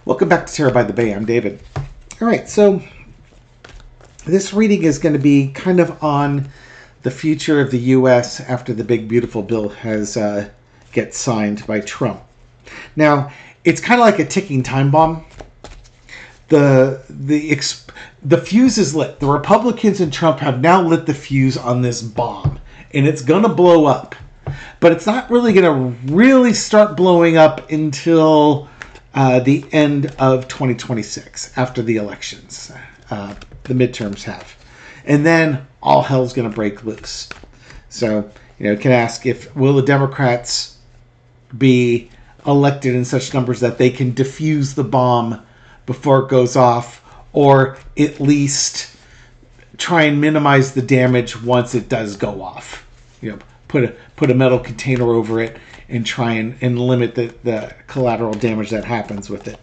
Welcome back to Terror by the Bay. I'm David. All right, so this reading is going to be kind of on the future of the U.S. after the big beautiful bill has gets signed by Trump. Now, it's kind of like a ticking time bomb. The fuse is lit. The Republicans and Trump have now lit the fuse on this bomb, and it's going to blow up. But it's not really going to really start blowing up until the end of 2026, after the elections, the midterms have. And then all hell's going to break loose. So, you can ask will the Democrats be elected in such numbers that they can defuse the bomb before it goes off, or at least try and minimize the damage once it does go off. Put a metal container over it and try and limit the collateral damage that happens with it.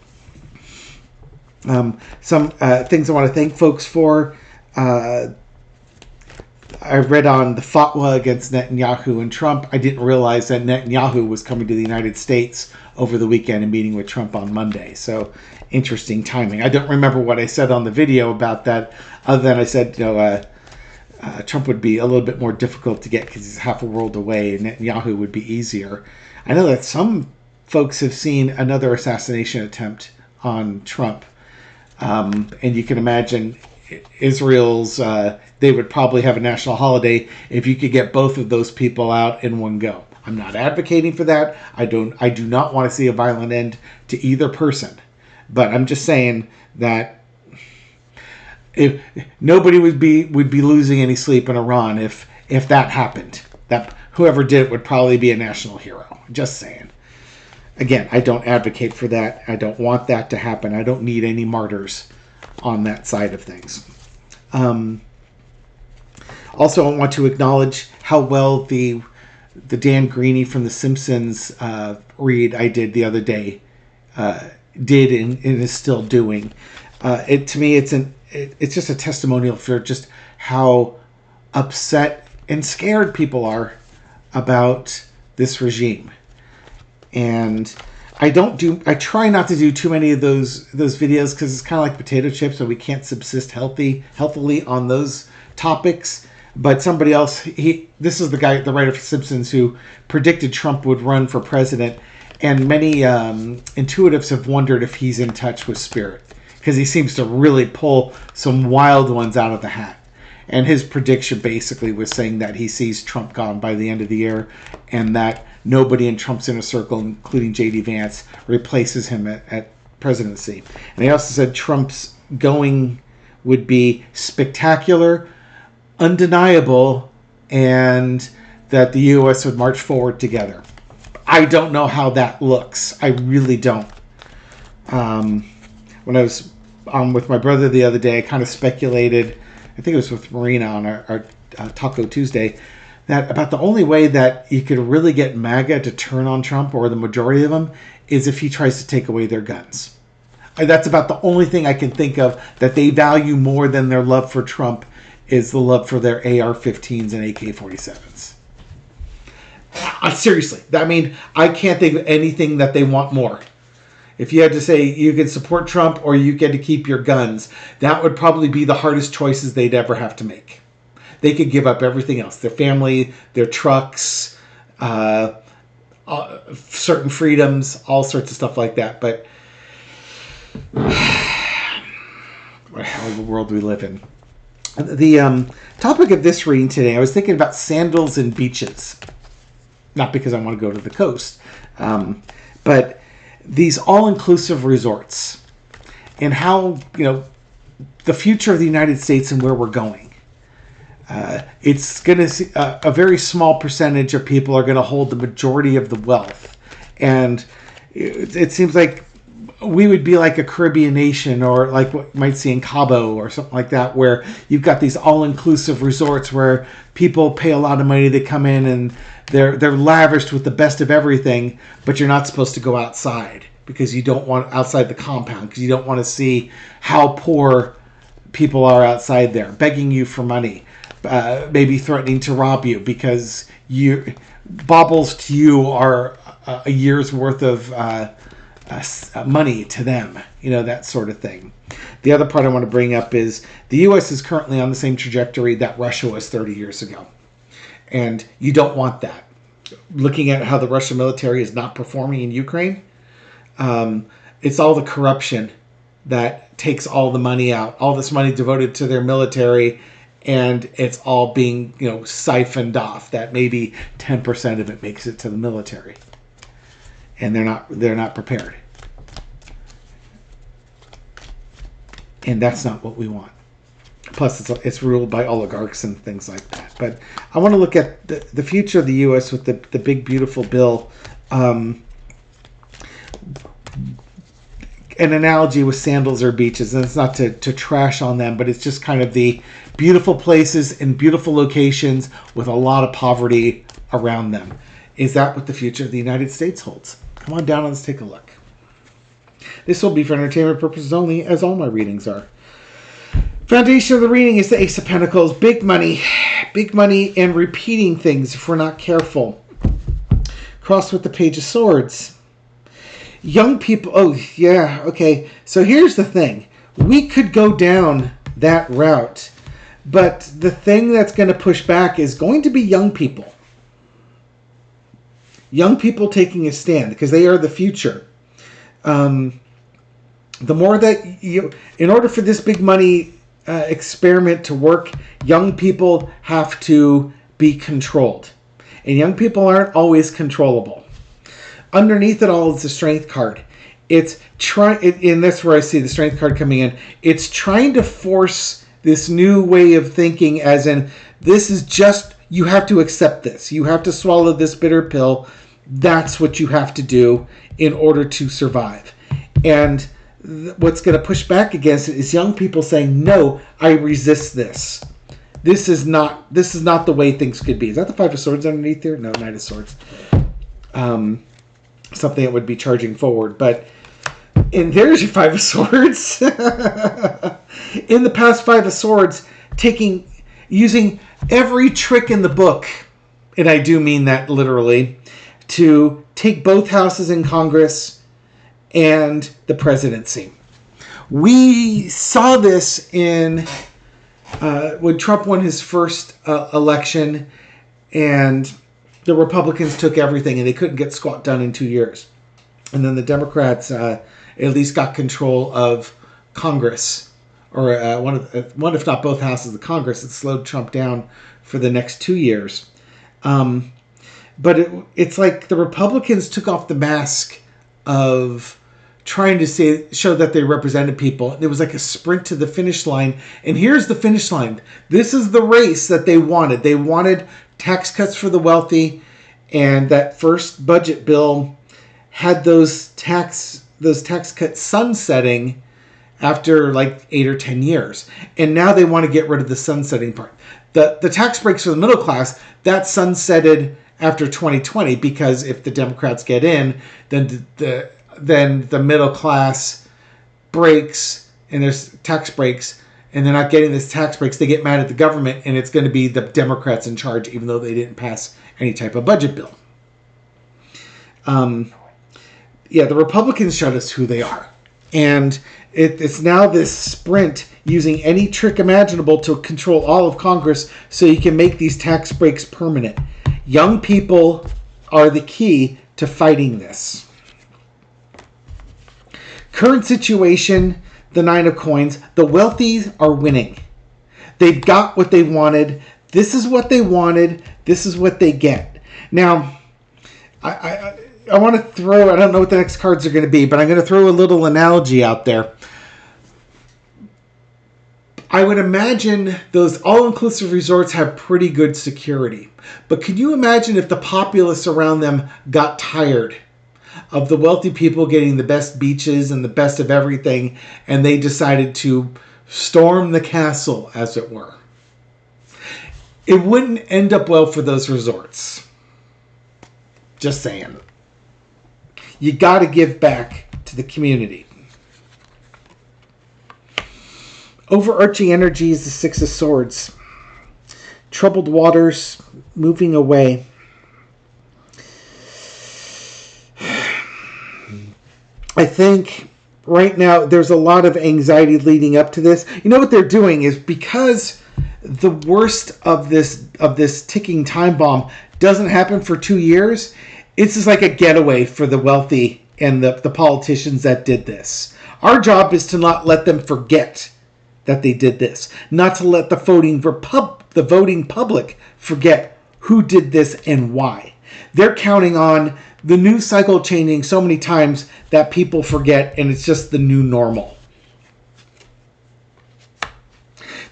Some things I want to thank folks for. I read on the fatwa against Netanyahu and Trump. I didn't realize that Netanyahu was coming to the United States over the weekend and meeting with Trump on Monday. So interesting timing. I don't remember what I said on the video about that, other than I said, Trump would be a little bit more difficult to get because he's half a world away, and Netanyahu would be easier. I know that some folks have seen another assassination attempt on Trump. And you can imagine Israel's, they would probably have a national holiday if you could get both of those people out in one go. I'm not advocating for that. I do not want to see a violent end to either person. But I'm just saying that if nobody would be losing any sleep in Iran if that happened. That whoever did it would probably be a national hero. Just saying. Again, I don't advocate for that. I don't want that to happen. I don't need any martyrs on that side of things. Also, I want to acknowledge how well the Dan Greeny from The Simpsons read I did the other day did and is still doing. To me, it's just a testimonial for just how upset and scared people are about this regime. And I try not to do too many of those videos because it's kind of like potato chips, and we can't subsist healthily on those topics. But somebody else, this is the writer for Simpsons, who predicted Trump would run for president, and many intuitives have wondered if he's in touch with spirit, because he seems to really pull some wild ones out of the hat. And his prediction basically was saying that he sees Trump gone by the end of the year, and that nobody in Trump's inner circle, including J.D. Vance, replaces him at presidency. And he also said Trump's going would be spectacular, undeniable, and that the U.S. would march forward together. I don't know how that looks. I really don't. When I was on with my brother the other day, I kind of speculated, I think it was with Marina on our Taco Tuesday, that about the only way that you could really get MAGA to turn on Trump, or the majority of them, is if he tries to take away their guns. That's about the only thing I can think of that they value more than their love for Trump, is the love for their AR-15s and AK-47s. Seriously. I mean, I can't think of anything that they want more. If you had to say you can support Trump or you get to keep your guns, that would probably be the hardest choices they'd ever have to make. They could give up everything else. Their family, their trucks, certain freedoms, all sorts of stuff like that. But what a hell of a world we live in. The topic of this reading today, I was thinking about sandals and beaches. Not because I want to go to the coast, but these all-inclusive resorts and how, the future of the United States and where we're going. It's going to see a very small percentage of people are going to hold the majority of the wealth. And it seems like we would be like a Caribbean nation, or like what you might see in Cabo or something like that, where you've got these all-inclusive resorts where people pay a lot of money. They come in and they're lavished with the best of everything, but you're not supposed to go outside because you don't want outside the compound, because you don't want to see how poor people are outside there, begging you for money, maybe threatening to rob you because baubles to you are a year's worth of money to them, that sort of thing. The other part I want to bring up is the U.S. is currently on the same trajectory that Russia was 30 years ago. And you don't want that. Looking at how the Russian military is not performing in Ukraine, it's all the corruption that takes all the money out, all this money devoted to their military, and it's all being, siphoned off. That maybe 10% of it makes it to the military, and they're not prepared. And that's not what we want. Plus, it's ruled by oligarchs and things like that. But I want to look at the future of the U.S. with the big, beautiful bill. An analogy with sandals or beaches, and it's not to trash on them, but it's just kind of the beautiful places and beautiful locations with a lot of poverty around them. Is that what the future of the United States holds? Come on down and let's take a look. This will be for entertainment purposes only, as all my readings are. Foundation of the reading is the Ace of Pentacles. Big money and repeating things if we're not careful. Crossed with the Page of Swords. Young people, oh yeah, okay. So here's the thing. We could go down that route, but the thing that's going to push back is going to be young people. Young people taking a stand, because they are the future. The more that in order for this big money experiment to work, young people have to be controlled. And young people aren't always controllable. Underneath it all is the Strength card. And that's where I see the Strength card coming in. It's trying to force this new way of thinking, as in, this is just, you have to accept this. You have to swallow this bitter pill. That's what you have to do in order to survive. And what's going to push back against it is young people saying, no, I resist this. This is not the way things could be. Is that the Five of Swords underneath there? No, Knight of Swords. Something that would be charging forward. And there's your Five of Swords. In the past, Five of Swords, using every trick in the book, and I do mean that literally, to take both houses in Congress and the presidency. We saw this in when Trump won his first election, and the Republicans took everything, and they couldn't get squat done in 2 years. And then the Democrats at least got control of Congress, or one if not both houses of Congress. It slowed Trump down for the next 2 years. But it's like the Republicans took off the mask of trying to show that they represented people. It was like a sprint to the finish line. And here's the finish line. This is the race that they wanted. They wanted tax cuts for the wealthy, and that first budget bill had those tax cuts sunsetting after like 8 or 10 years. And now they want to get rid of the sunsetting part. The tax breaks for the middle class, that sunsetted after 2020, because if the Democrats get in, then the middle class breaks, and there's tax breaks, and they're not getting this tax breaks. They get mad at the government, and it's going to be the Democrats in charge, even though they didn't pass any type of budget bill. The Republicans showed us who they are. And it's now this sprint using any trick imaginable to control all of Congress so you can make these tax breaks permanent. Young people are the key to fighting this. Current situation, the Nine of Coins. The wealthy are winning. They've got what they wanted. This is what they wanted. This is what they get. Now, I want to throw, I don't know what the next cards are going to be, but I'm going to throw a little analogy out there. I would imagine those all-inclusive resorts have pretty good security. But could you imagine if the populace around them got tired of the wealthy people getting the best beaches and the best of everything, and they decided to storm the castle, as it were? It wouldn't end up well for those resorts. Just saying. You got to give back to the community. Overarching energy is the Six of Swords. Troubled waters, moving away. I think right now there's a lot of anxiety leading up to this. You know what they're doing is, because the worst of this ticking time bomb doesn't happen for 2 years, it's just like a getaway for the wealthy and the politicians that did this. Our job is to not let them forget that they did this, not to let the voting public forget who did this and why. They're counting on the news cycle changing so many times that people forget, and it's just the new normal.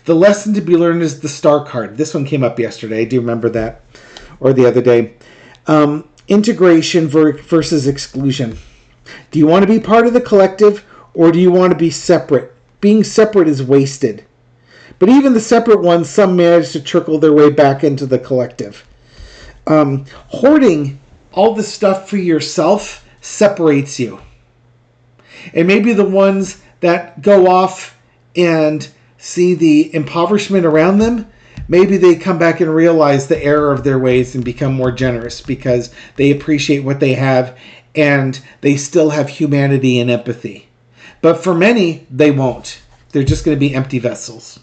The lesson to be learned is the star card. This one came up yesterday. I do remember that, or the other day. Integration versus exclusion. Do you want to be part of the collective, or do you want to be separate? Being separate is wasted. But even the separate ones, some manage to trickle their way back into the collective. Hoarding all the stuff for yourself separates you. And maybe the ones that go off and see the impoverishment around them, maybe they come back and realize the error of their ways and become more generous because they appreciate what they have and they still have humanity and empathy. But for many, they won't. They're just going to be empty vessels.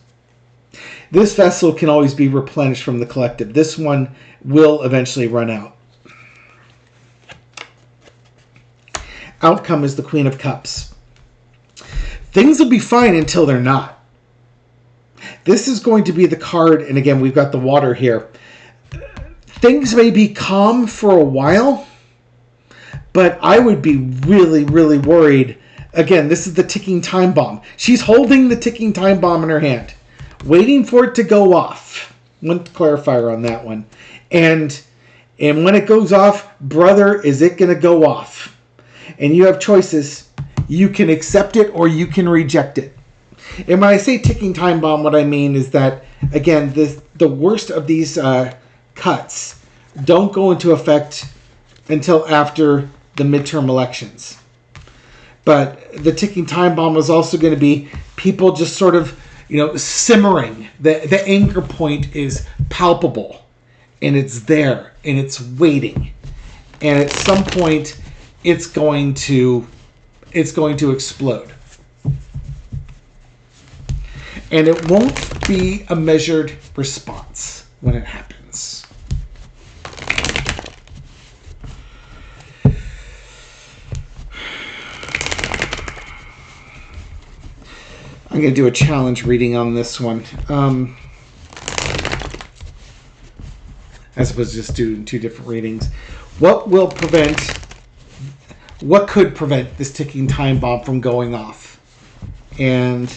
This vessel can always be replenished from the collective. This one will eventually run out. Outcome is the Queen of Cups. Things will be fine until they're not. This is going to be the card, and again, we've got the water here. Things may be calm for a while, but I would be really, really worried. Again, this is the ticking time bomb. She's holding the ticking time bomb in her hand, waiting for it to go off. One clarifier on that one. And when it goes off, brother, is it going to go off? And you have choices. You can accept it or you can reject it. And when I say ticking time bomb, what I mean is that, again, the worst of these cuts don't go into effect until after the midterm elections. But the ticking time bomb is also going to be people just sort of, simmering. The anchor point is palpable, and it's there, and it's waiting. And at some point, it's going to explode. And it won't be a measured response when it happens. I'm going to do a challenge reading on this one. As opposed to just doing two different readings. What could prevent this ticking time bomb from going off? And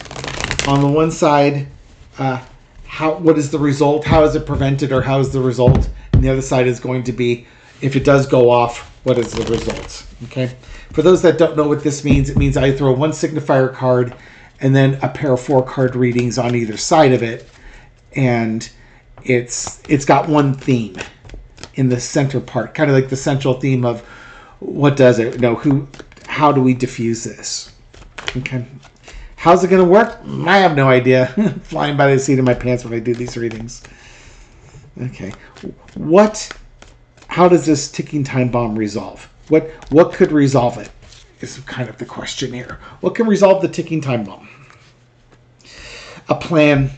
on the one side, what is the result? How is it prevented, or how is the result? And the other side is going to be, if it does go off, what is the result? Okay. For those that don't know what this means, it means I throw one signifier card and then a pair of 4 card readings on either side of it, and it's got one theme in the center part, kind of like the central theme of what does it? How do we diffuse this? Okay. How's it going to work? I have no idea. Flying by the seat of my pants when I do these readings. Okay. How does this ticking time bomb resolve? What could resolve it? Is kind of the question here. What can resolve the ticking time bomb? A plan,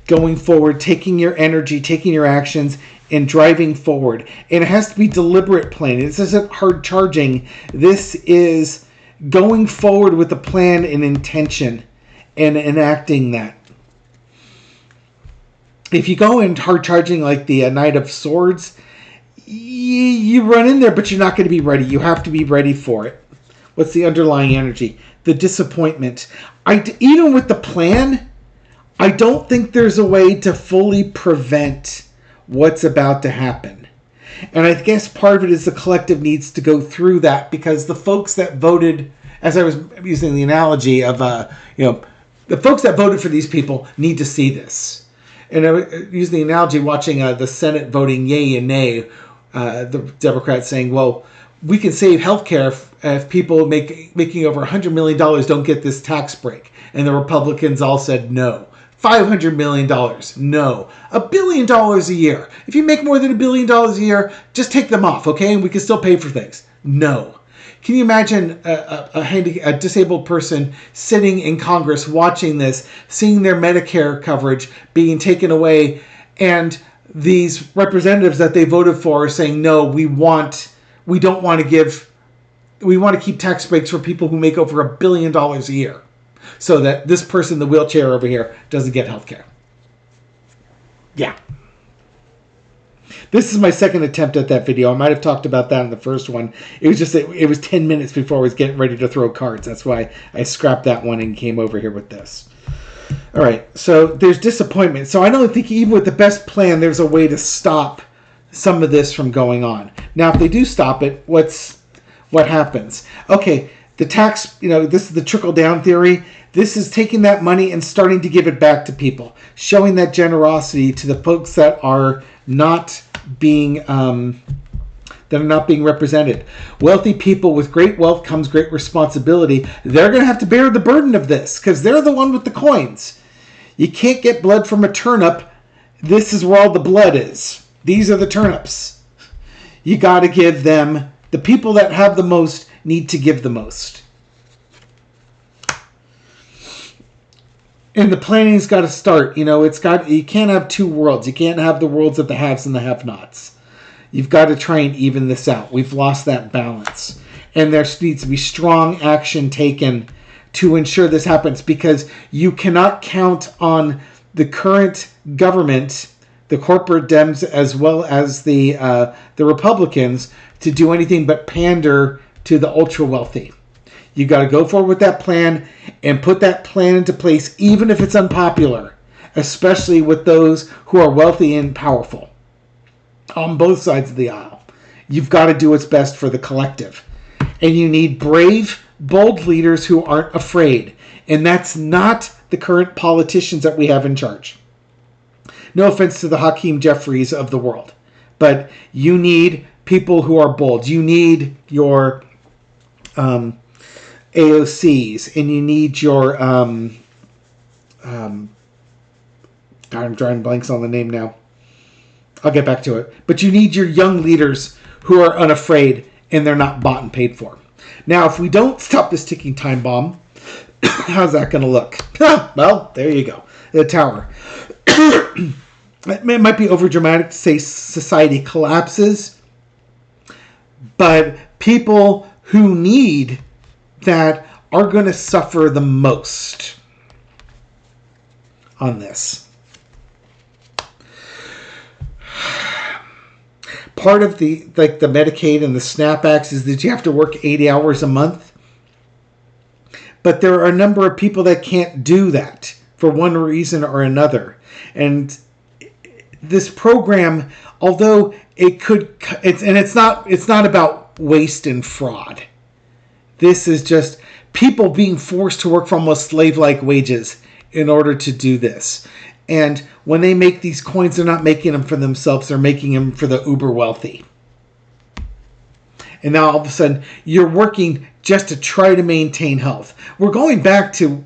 going forward, taking your energy, taking your actions, and driving forward. And it has to be deliberate planning. This isn't hard charging. This is going forward with a plan and intention and enacting that. If you go in hard charging like the Knight of Swords, you run in there, but you're not going to be ready. You have to be ready for it. What's the underlying energy? The disappointment. Even with the plan, I don't think there's a way to fully prevent what's about to happen. And I guess part of it is the collective needs to go through that, because the folks that voted, as I was using the analogy of, the folks that voted for these people need to see this. And I use the analogy watching the Senate voting yay and nay, the Democrats saying, well, we can save healthcare if people making over $100 million don't get this tax break. And the Republicans all said no. $500 million, no. $1 billion a year. If you make more than $1 billion a year, just take them off, okay? And we can still pay for things. No. Can you imagine a disabled person sitting in Congress watching this, seeing their Medicare coverage being taken away, and these representatives that they voted for are saying, no, we want to keep tax breaks for people who make over $1 billion a year, so that this person in the wheelchair over here doesn't get health care. Yeah. This is my second attempt at that video. I might have talked about that in the first one. It was just, it was 10 minutes before I was getting ready to throw cards. That's why I scrapped that one and came over here with this. All right, so there's disappointment. So I don't think even with the best plan, there's a way to stop some of this from going on. Now, if they do stop it, what happens? Okay, the tax, this is the trickle-down theory. This is taking that money and starting to give it back to people, showing that generosity to the folks that are not being represented. Wealthy people, with great wealth comes great responsibility. They're going to have to bear the burden of this because they're the one with the coins. You can't get blood from a turnip. This is where all the blood is. These are the turnips. You got to give them. The people that have the most need to give the most. And the planning's got to start. You can't have two worlds. You can't have the worlds of the haves and the have-nots. You've got to try and even this out. We've lost that balance. And there needs to be strong action taken to ensure this happens, because you cannot count on the current government, the corporate Dems, as well as the Republicans, to do anything but pander to the ultra-wealthy. You got to go forward with that plan and put that plan into place, even if it's unpopular, especially with those who are wealthy and powerful on both sides of the aisle. You've got to do what's best for the collective. And you need brave, bold leaders who aren't afraid. And that's not the current politicians that we have in charge. No offense to the Hakeem Jeffries of the world, but you need people who are bold. You need your AOCs, and you need your God, I'm drawing blanks on the name now. I'll get back to it. But you need your young leaders who are unafraid and they're not bought and paid for. Now, if we don't stop this ticking time bomb, how's that going to look? Well, there you go. The tower. It might be overdramatic to say society collapses, but people who need that are going to suffer the most on this. Part of the Medicaid and the SNAP Acts is that you have to work 80 hours a month. But there are a number of people that can't do that for one reason or another. And this program, although it's not about waste and fraud. This is just people being forced to work for almost slave-like wages in order to do this. And when they make these coins, they're not making them for themselves. They're making them for the uber wealthy. And now all of a sudden, you're working just to try to maintain health. We're going back to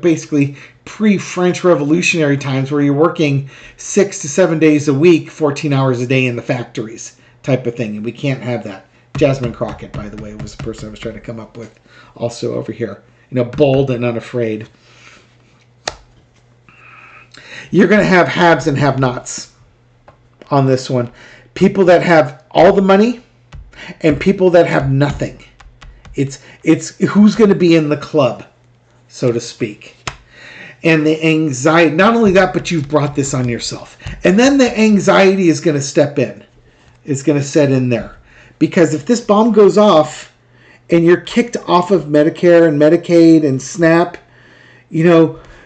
basically pre-French Revolutionary times where you're working 6 to 7 days a week, 14 hours a day in the factories type of thing. And we can't have that. Jasmine Crockett, by the way, was the person I was trying to come up with also over here. Bold and unafraid. You're going to have haves and have-nots on this one. People that have all the money and people that have nothing. It's who's going to be in the club, so to speak. And the anxiety, not only that, but you've brought this on yourself. And then the anxiety is going to step in. It's going to set in there. Because if this bomb goes off and you're kicked off of Medicare and Medicaid and SNAP,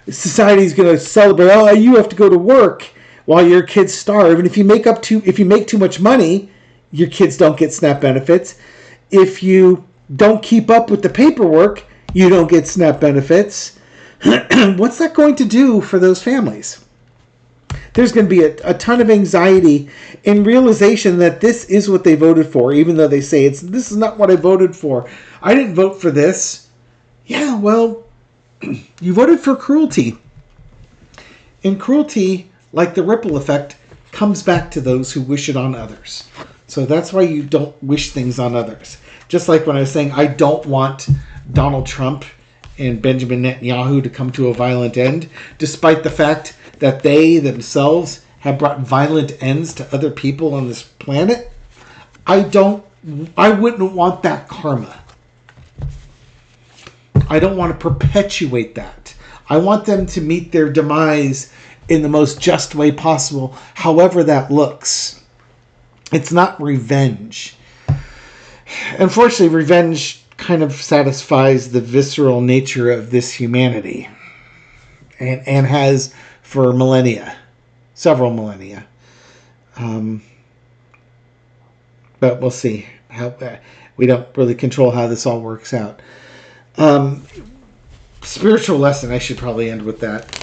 society's going to celebrate. Oh, you have to go to work while your kids starve. And if you make too much money, your kids don't get SNAP benefits. If you don't keep up with the paperwork, you don't get SNAP benefits. What's that going to do for those families? There's going to be a ton of anxiety and realization that this is what they voted for, even though they say this is not what I voted for. I didn't vote for this. Yeah, well, you voted for cruelty. And cruelty, like the ripple effect, comes back to those who wish it on others. So that's why you don't wish things on others. Just like when I was saying I don't want Donald Trump and Benjamin Netanyahu to come to a violent end, despite the fact that they themselves have brought violent ends to other people on this planet. I wouldn't want that karma. I don't want to perpetuate that. I want them to meet their demise in the most just way possible, however that looks. It's not revenge. Unfortunately, revenge kind of satisfies the visceral nature of this humanity, and has for millennia, several millennia. But we'll see. We don't really control how this all works out. Spiritual lesson, I should probably end with that.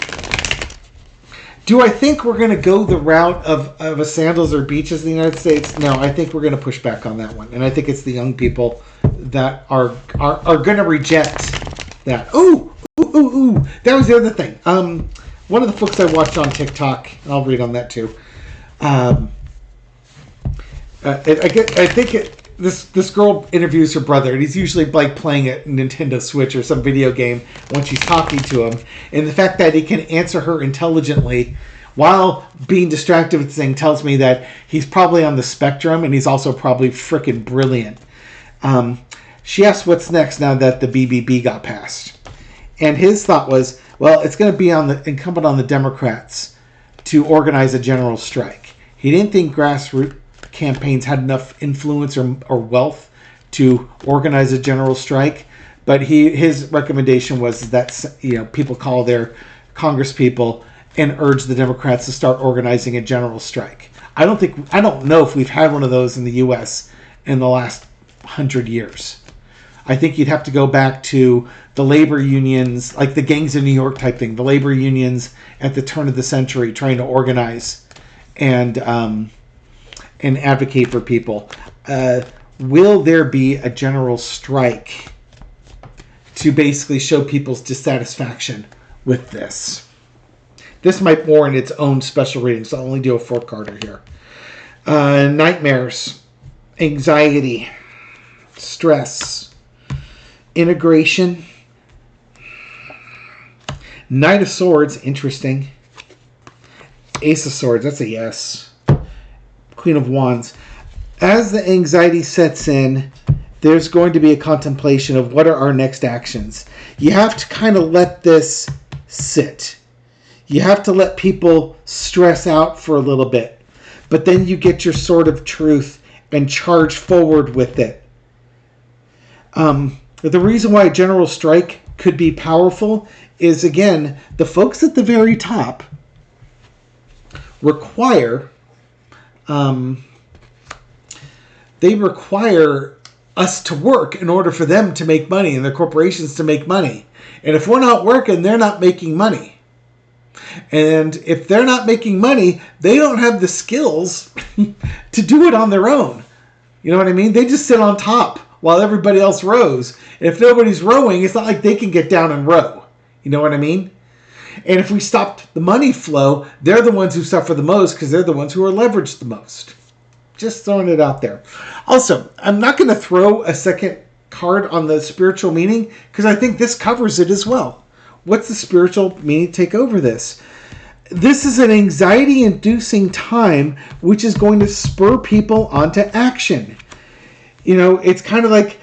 Do I think we're going to go the route of a sandals or beaches in the United States? No, I think we're going to push back on that one. And I think it's the young people that are going to reject that. Ooh. That was the other thing. One of the folks I watched on TikTok, and I'll read on that too. This girl interviews her brother, and he's usually like playing a Nintendo Switch or some video game when she's talking to him. And the fact that he can answer her intelligently while being distracted with the thing tells me that he's probably on the spectrum, and he's also probably freaking brilliant. She asked what's next now that the BBB got passed. And his thought was, well, it's going to be incumbent on the Democrats to organize a general strike. He didn't think grassroots campaigns had enough influence or wealth to organize a general strike, but his recommendation was that people call their congresspeople and urge the Democrats to start organizing a general strike. I don't know if we've had one of those in the U.S. in the last 100 years. I think you'd have to go back to the labor unions, like the gangs in New York type thing, the labor unions at the turn of the century trying to organize and advocate for people. Will there be a general strike to basically show people's dissatisfaction with this? This might warrant its own special reading, so I'll only do a 4-carder here. Nightmares, anxiety, stress, integration. Knight of Swords, interesting. Ace of Swords, that's a yes. Queen of Wands. As the anxiety sets in, there's going to be a contemplation of what are our next actions. You have to kind of let this sit. You have to let people stress out for a little bit. But then you get your sword of truth and charge forward with it. The reason why a general strike could be powerful is, again, the folks at the very top require us to work in order for them to make money and the corporations to make money. And if we're not working, they're not making money. And if they're not making money, they don't have the skills to do it on their own. You know what I mean? They just sit on top while everybody else rows. And if nobody's rowing, it's not like they can get down and row. You know what I mean? And if we stop the money flow, they're the ones who suffer the most because they're the ones who are leveraged the most. Just throwing it out there. Also, I'm not going to throw a second card on the spiritual meaning because I think this covers it as well. What's the spiritual meaning take over this? This is an anxiety-inducing time which is going to spur people onto action. It's kind of like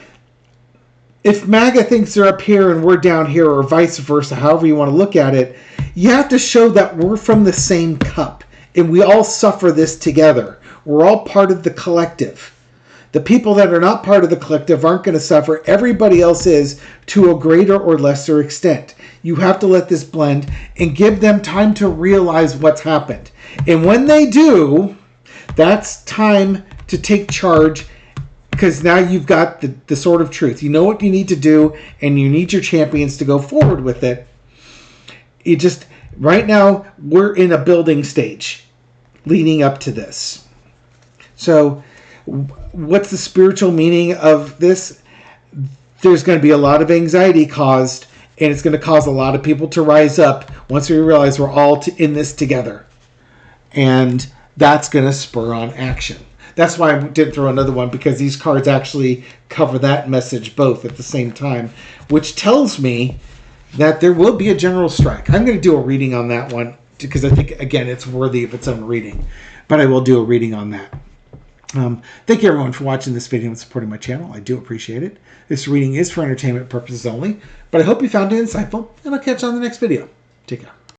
if MAGA thinks they're up here and we're down here, or vice versa, however you want to look at it, you have to show that we're from the same cup and we all suffer this together. We're all part of the collective. The people that are not part of the collective aren't going to suffer. Everybody else is, to a greater or lesser extent. You have to let this blend and give them time to realize what's happened. And when they do, that's time to take charge, because now you've got the sword of truth. You know what you need to do, and you need your champions to go forward with it. Right now, we're in a building stage leading up to this. So, what's the spiritual meaning of this? There's going to be a lot of anxiety caused, and it's going to cause a lot of people to rise up once we realize we're all in this together. And that's going to spur on action. That's why I didn't throw another one, because these cards actually cover that message both at the same time, which tells me that there will be a general strike. I'm going to do a reading on that one because I think, again, it's worthy of its own reading. But I will do a reading on that. Thank you, everyone, for watching this video and supporting my channel. I do appreciate it. This reading is for entertainment purposes only, but I hope you found it insightful, and I'll catch you on the next video. Take care.